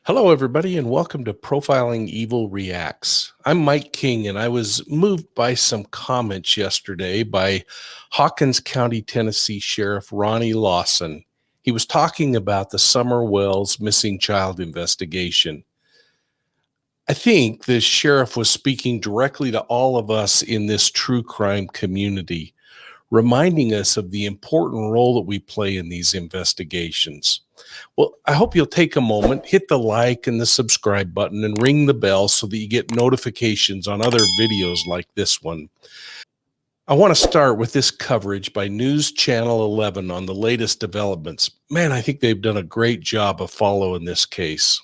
Hello, everybody, and welcome to Profiling Evil Reacts. I'm Mike King, and I was moved by some comments yesterday by Hawkins County, Tennessee Sheriff Ronnie Lawson. He was talking about the Summer Wells missing child investigation. I think the sheriff was speaking directly to all of us in this true crime community, reminding us of the important role that we play in these investigations. Well, I hope you'll take a moment, hit the like and the subscribe button, and ring the bell so that you get notifications on other videos like this one. I want to start with this coverage by News Channel 11 on the latest developments. Man, I think they've done a great job of following this case.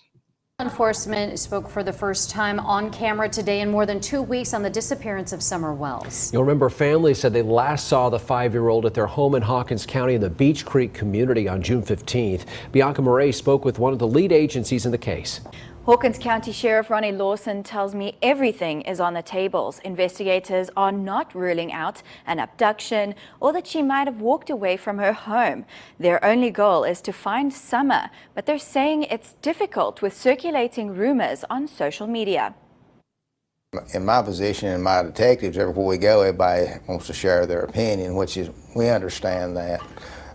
Enforcement spoke for the first time on camera today in more than 2 weeks on the disappearance of Summer Wells. You'll remember families said they last saw the 5-year-old at their home in Hawkins County in the Beach Creek community on June 15th. Bianca Murray spoke with one of the lead agencies in the case. Hawkins County Sheriff Ronnie Lawson tells me everything is on the tables. Investigators are not ruling out an abduction or that she might have walked away from her home. Their only goal is to find Summer, but they're saying it's difficult with circulating rumors on social media. In my position and my detectives, everywhere we go, everybody wants to share their opinion, which is, we understand that.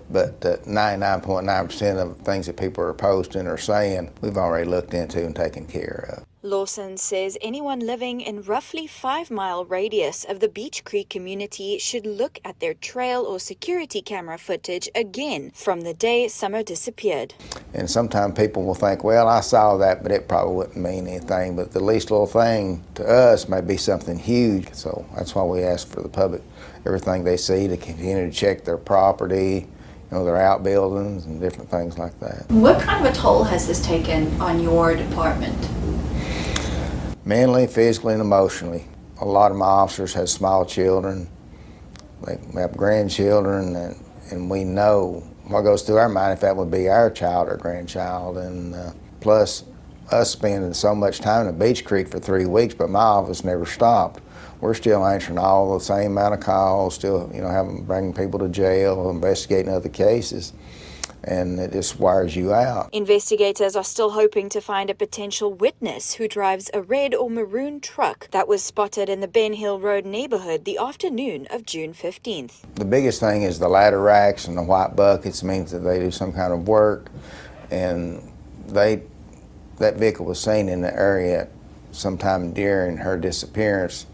But 99.9% of things that people are posting or saying, we've already looked into and taken care of. Lawson says anyone living in roughly 5-mile radius of the Beach Creek community should look at their trail or security camera footage again from the day Summer disappeared. And sometimes people will think, well, I saw that, but it probably wouldn't mean anything. But the least little thing to us may be something huge. So that's why we ask for the public, everything they see, to continue to check their property, their outbuildings and different things like that. What kind of a toll has this taken on your department? Mentally, physically, and emotionally. A lot of my officers have small children. They have grandchildren, and we know what goes through our mind if that would be our child or grandchild. And plus, us spending so much time in Beach Creek for 3 weeks, but my office never stopped. We're still answering all the same amount of calls, still, bringing people to jail, investigating other cases, and it just wires you out. Investigators are still hoping to find a potential witness who drives a red or maroon truck that was spotted in the Ben Hill Road neighborhood the afternoon of June 15th. The biggest thing is the ladder racks and the white buckets. Means that they do some kind of work, and that vehicle was seen in the area sometime during her disappearance.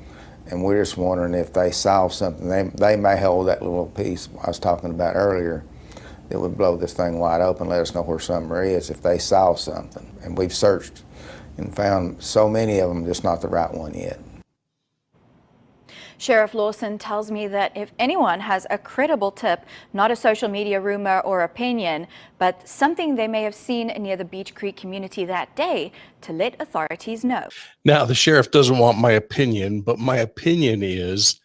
And we're just wondering if they saw something. They may hold that little piece I was talking about earlier that would blow this thing wide open, let us know where Summer is if they saw something. And we've searched and found so many of them, just not the right one yet. Sheriff Lawson tells me that if anyone has a credible tip, not a social media rumor or opinion, but something they may have seen near the Beach Creek community that day, to let authorities know. Now, the sheriff doesn't want my opinion, but my opinion is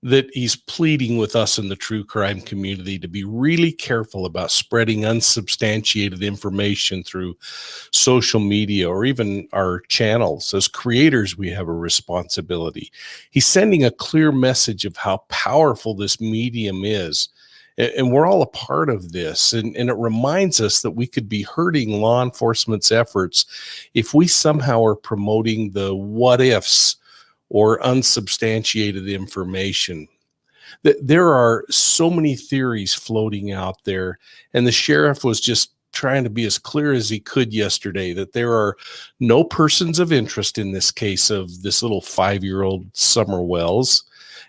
that he's pleading with us in the true crime community to be really careful about spreading unsubstantiated information through social media or even our channels. As creators, we have a responsibility. He's sending a clear message of how powerful this medium is. And we're all a part of this. And it reminds us that we could be hurting law enforcement's efforts if we somehow are promoting the what ifs or unsubstantiated information. There are so many theories floating out there, and the sheriff was just trying to be as clear as he could yesterday that there are no persons of interest in this case of this little 5-year-old Summer Wells.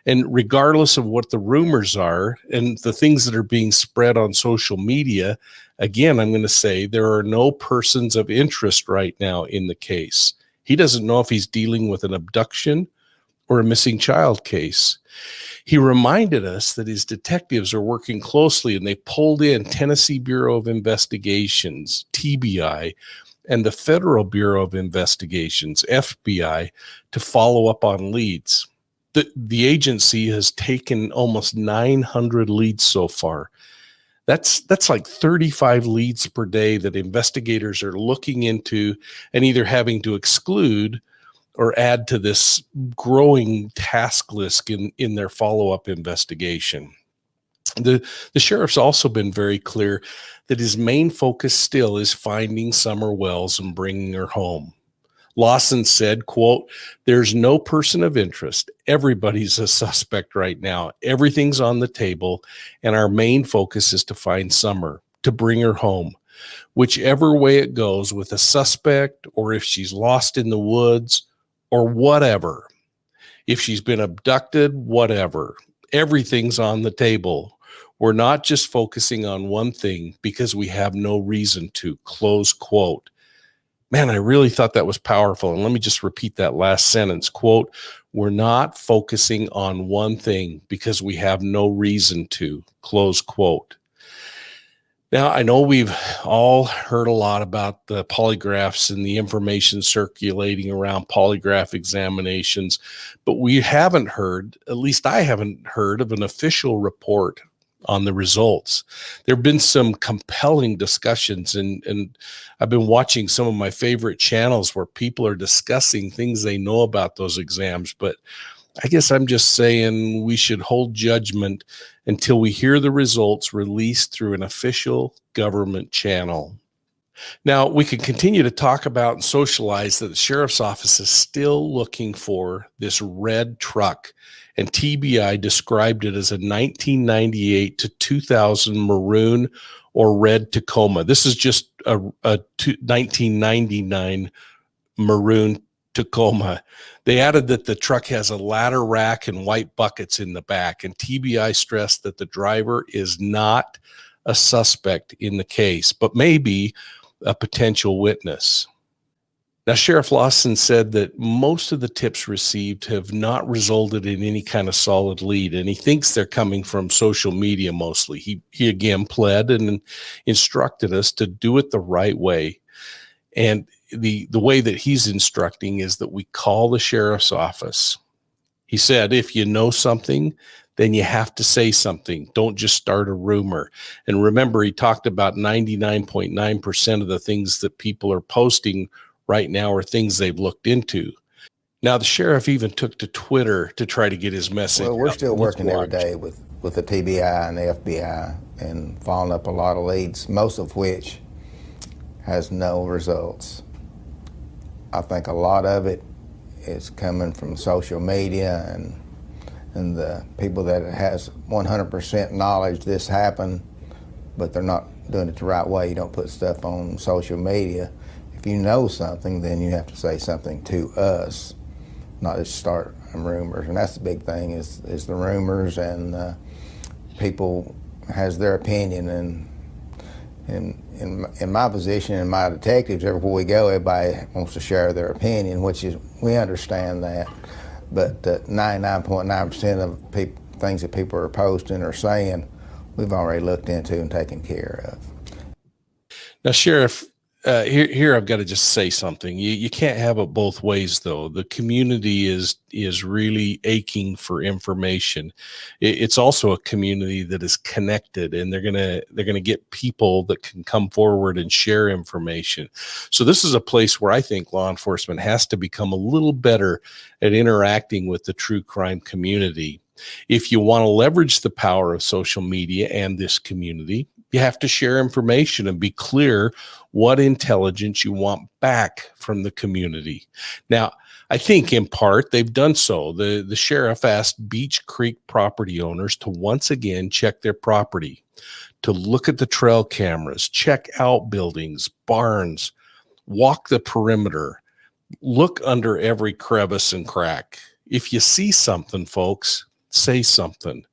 And regardless of what the rumors are and the things that are being spread on social media, again, I'm going to say there are no persons of interest right now in the case. He doesn't know if he's dealing with an abduction or a missing child case. He reminded us that his detectives are working closely, and they pulled in Tennessee Bureau of Investigations, TBI, and the Federal Bureau of Investigations, FBI, to follow up on leads. The agency has taken almost 900 leads so far. That's like 35 leads per day that investigators are looking into and either having to exclude or add to this growing task list in their follow-up investigation. The sheriff's also been very clear that his main focus still is finding Summer Wells and bringing her home. Lawson said, quote, "There's no person of interest. Everybody's a suspect right now. Everything's on the table, and our main focus is to find Summer, to bring her home. Whichever way it goes with a suspect, or if she's lost in the woods, or whatever. If she's been abducted, whatever. Everything's on the table. We're not just focusing on one thing because we have no reason to," close quote. Man, I really thought that was powerful. And let me just repeat that last sentence, quote, "We're not focusing on one thing because we have no reason to," close quote. Now, I know we've all heard a lot about the polygraphs and the information circulating around polygraph examinations, but we haven't heard, at least I haven't heard, of an official report on the results. There have been some compelling discussions, and I've been watching some of my favorite channels where people are discussing things they know about those exams, but I guess I'm just saying we should hold judgment until we hear the results released through an official government channel. Now, we can continue to talk about and socialize that the sheriff's office is still looking for this red truck, and TBI described it as a 1998 to 2000 maroon or red Tacoma. This is just a 1999 maroon Tacoma. They added that the truck has a ladder rack and white buckets in the back, and TBI stressed that the driver is not a suspect in the case, but maybe a potential witness. Now, Sheriff Lawson said that most of the tips received have not resulted in any kind of solid lead, and he thinks they're coming from social media mostly. He again pled and instructed us to do it the right way. And the way that he's instructing is that we call the sheriff's office. He said, if you know something, then you have to say something. Don't just start a rumor. And remember, he talked about 99.9% of the things that people are posting right now are things they've looked into. Now, the sheriff even took to Twitter to try to get his message Well, we're out. still Let's working every watch. day with the TBI and the FBI and following up a lot of leads, most of which has no results. I think a lot of it is coming from social media and the people that has 100% knowledge this happened, but they're not doing it the right way. You don't put stuff on social media. If you know something, then you have to say something to us, not just start rumors. And that's the big thing is the rumors, and people has their opinion. And in my position, and my detectives, everywhere we go, everybody wants to share their opinion, which is, we understand that. But 99.9% of things that people are posting or saying, we've already looked into and taken care of. Now, Sheriff, here I've got to just say something. You can't have it both ways, though. The community is really aching for information. It's also a community that is connected, and they're gonna get people that can come forward and share information. So this is a place where I think law enforcement has to become a little better at interacting with the true crime community. If you want to leverage the power of social media and this community, you have to share information and be clear what intelligence you want back from the community. Now, I think in part they've done so. The sheriff asked Beach Creek property owners to once again check their property, to look at the trail cameras, check outbuildings, barns, walk the perimeter, look under every crevice and crack. If you see something, folks, say something.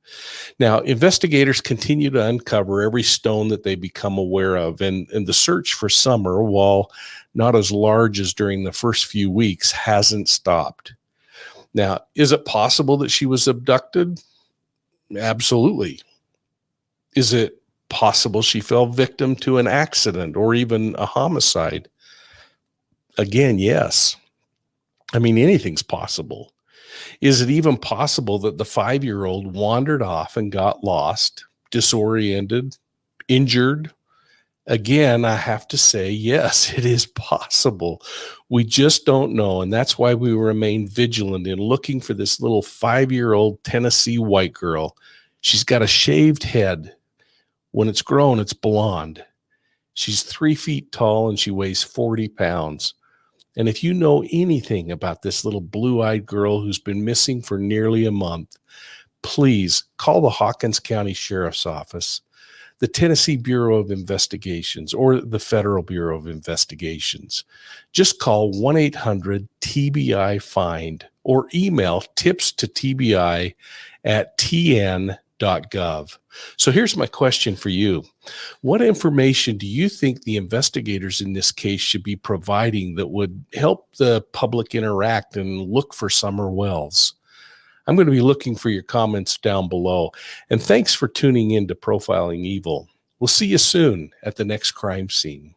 Now, investigators continue to uncover every stone that they become aware of, and the search for Summer, while not as large as during the first few weeks, hasn't stopped. Now, is it possible that she was abducted? Absolutely. Is it possible she fell victim to an accident or even a homicide? Again, yes. I mean, anything's possible. Is it even possible that the 5-year-old wandered off and got lost, disoriented, injured? Again, I have to say, yes, it is possible. We just don't know, and that's why we remain vigilant in looking for this little 5-year-old Tennessee white girl. She's got a shaved head. When it's grown, it's blonde. She's 3 feet tall and she weighs 40 pounds. And if you know anything about this little blue-eyed girl who's been missing for nearly a month, please call the Hawkins County Sheriff's Office, the Tennessee Bureau of Investigations, or the Federal Bureau of Investigations. Just call 1-800-TBI-FIND or email tips@tbi.gov. So here's my question for you. What information do you think the investigators in this case should be providing that would help the public interact and look for Summer Wells? I'm going to be looking for your comments down below. And thanks for tuning in to Profiling Evil. We'll see you soon at the next crime scene.